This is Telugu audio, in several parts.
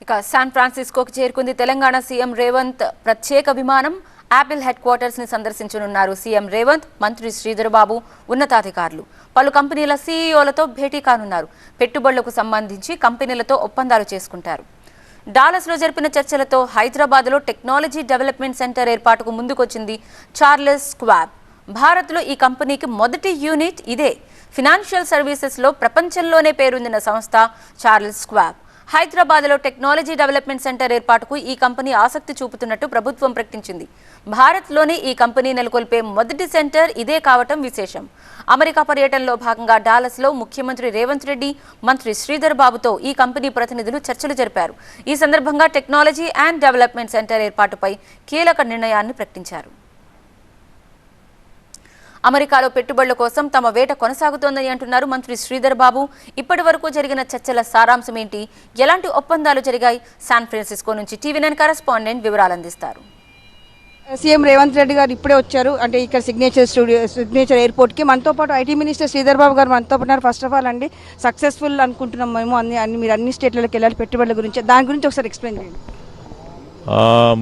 ఇక శాన్ ఫ్రాన్సిస్కోకి చేరుకుంది తెలంగాణ సీఎం రేవంత్. ప్రత్యేక విమానం యాపిల్ హెడ్ క్వార్టర్స్ ని సందర్శించనున్నారు సీఎం రేవంత్. మంత్రి శ్రీధర్ బాబు, ఉన్నతాధికారులు, పలు కంపెనీల సీఈఓలతో భేటీ కానున్నారు. పెట్టుబడులకు సంబంధించి కంపెనీలతో ఒప్పందాలు చేసుకుంటారు. డాలస్లో జరిపిన చర్చలతో హైదరాబాద్లో టెక్నాలజీ డెవలప్మెంట్ సెంటర్ ఏర్పాటుకు ముందుకొచ్చింది చార్లెస్ స్క్వాబ్. భారత్లో ఈ కంపెనీకి మొదటి యూనిట్ ఇదే. ఫినాన్షియల్ సర్వీసెస్లో ప్రపంచంలోనే పేరొందిన సంస్థ చార్లెస్ స్క్వాబ్. హైదరాబాద్లో టెక్నాలజీ డెవలప్మెంట్ సెంటర్ ఏర్పాటుకు ఈ కంపెనీ ఆసక్తి చూపుతున్నట్టు ప్రభుత్వం ప్రకటించింది. భారత్లోనే ఈ కంపెనీ నెలకొల్పే మొదటి సెంటర్ ఇదే కావటం విశేషం. అమెరికా పర్యటనలో భాగంగా డాలస్లో ముఖ్యమంత్రి రేవంత్ రెడ్డి, మంత్రి శ్రీధర్ బాబుతో ఈ కంపెనీ ప్రతినిధులు చర్చలు జరిపారు. ఈ సందర్భంగా టెక్నాలజీ అండ్ డెవలప్మెంట్ సెంటర్ ఏర్పాటుపై కీలక నిర్ణయాన్ని ప్రకటించారు. అమెరికాలో పెట్టుబడుల కోసం తమ వేట కొనసాగుతోందని అంటున్నారు మంత్రి శ్రీధర్ బాబు. ఇప్పటి వరకు జరిగిన చర్చల సారాంశం ఏంటి, ఎలాంటి ఒప్పందాలు జరిగాయి? శాన్ ఫ్రాన్సిస్కో నుంచి టీవీ9 కరెస్పాండెంట్ వివరాలు అందిస్తారు. సీఎం రేవంత్ రెడ్డి గారు ఇప్పుడే వచ్చారు. అంటే ఇక్కడ సిగ్నేచర్ ఎయిర్పోర్ట్కి. మనతో పాటు ఐటీ మినిస్టర్ శ్రీధర్ బాబు గారు మనతో పాటు. ఫస్ట్ ఆఫ్ ఆల్ అండి, సక్సెస్ఫుల్ అనుకుంటున్నాం మేము మీరు అన్ని స్టేట్లకి వెళ్ళాలి పెట్టుబడుల గురించి, దాని గురించి ఒకసారి ఎక్స్ప్లెయిన్ చేయండి.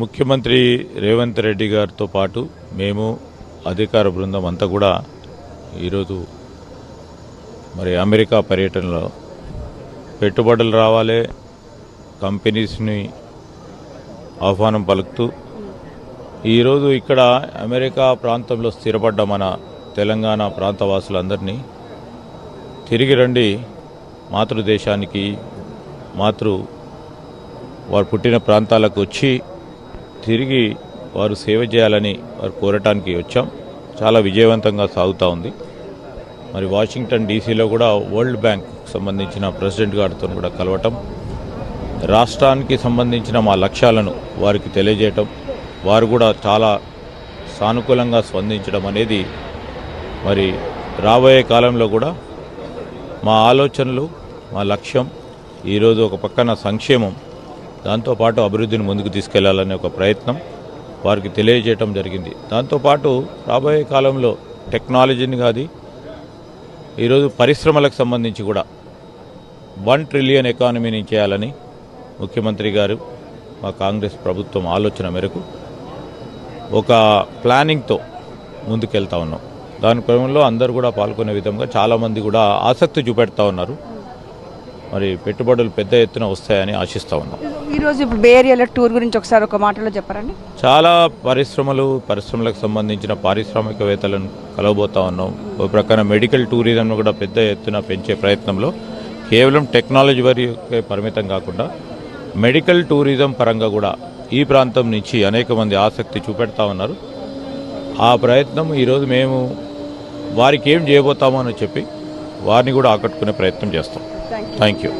ముఖ్యమంత్రి రేవంత్ రెడ్డి గారితో పాటు మేము అధికార బృందం అంతా కూడా ఈరోజు మరి అమెరికా పర్యటనలో పెట్టుబడులు రావాలి, కంపెనీస్ని ఆహ్వానం పలుకుతూ ఈరోజు ఇక్కడ అమెరికా ప్రాంతంలో స్థిరపడ్డ మన తెలంగాణ ప్రాంతవాసులందరినీ తిరిగి రండి మాతృదేశానికి, వారు పుట్టిన ప్రాంతాలకు వచ్చి తిరిగి వారు సేవ చేయాలని వారు కోరటానికి వచ్చాం. చాలా విజయవంతంగా సాగుతూ ఉంది. మరి వాషింగ్టన్ డీసీలో కూడా వరల్డ్ బ్యాంక్ సంబంధించిన ప్రెసిడెంట్ గారితో కూడా కలవటం, రాష్ట్రానికి సంబంధించిన మా లక్ష్యాలను వారికి తెలియజేయటం, వారు కూడా చాలా సానుకూలంగా స్పందించడం అనేది మరి రాబోయే కాలంలో కూడా మా ఆలోచనలు, మా లక్ష్యం ఈరోజు ఒక పక్కన సంక్షేమం, దాంతోపాటు అభివృద్ధిని ముందుకు తీసుకెళ్లాలనే ఒక ప్రయత్నం వారికి తెలియజేయటం జరిగింది. దాంతోపాటు రాబోయే కాలంలో టెక్నాలజీని కాదు, ఈరోజు పరిశ్రమలకు సంబంధించి కూడా 1 ట్రిలియన్ ఎకానమీని చేయాలని ముఖ్యమంత్రి గారు, మా కాంగ్రెస్ ప్రభుత్వం ఆలోచన మేరకు ఒక ప్లానింగ్తో ముందుకెళ్తా ఉన్నాం. దాని క్రమంలో అందరూ కూడా పాల్గొనే విధంగా చాలామంది కూడా ఆసక్తి చూపెడతా ఉన్నారు. మరి పెట్టుబడులు పెద్ద ఎత్తున వస్తాయని ఆశిస్తూ ఉన్నాం. ఈరోజు ఇప్పుడు బే ఏరియాలో టూర్ గురించి ఒకసారి ఒక మాటలో చెప్పారండి. చాలా పరిశ్రమలకు సంబంధించిన పారిశ్రామికవేత్తలను కలవబోతా ఉన్నాం. ఒక ప్రక్కన మెడికల్ టూరిజంను కూడా పెద్ద ఎత్తున పెంచే ప్రయత్నంలో కేవలం టెక్నాలజీ వరకే పరిమితం కాకుండా మెడికల్ టూరిజం పరంగా కూడా ఈ ప్రాంతం నుంచి అనేక మంది ఆసక్తి చూపెడతా ఉన్నారు. ఆ ప్రయత్నం ఈరోజు మేము వారికి ఏం చేయబోతామో అని చెప్పి వారిని కూడా ఆకట్టుకునే ప్రయత్నం చేస్తాం. Thank you.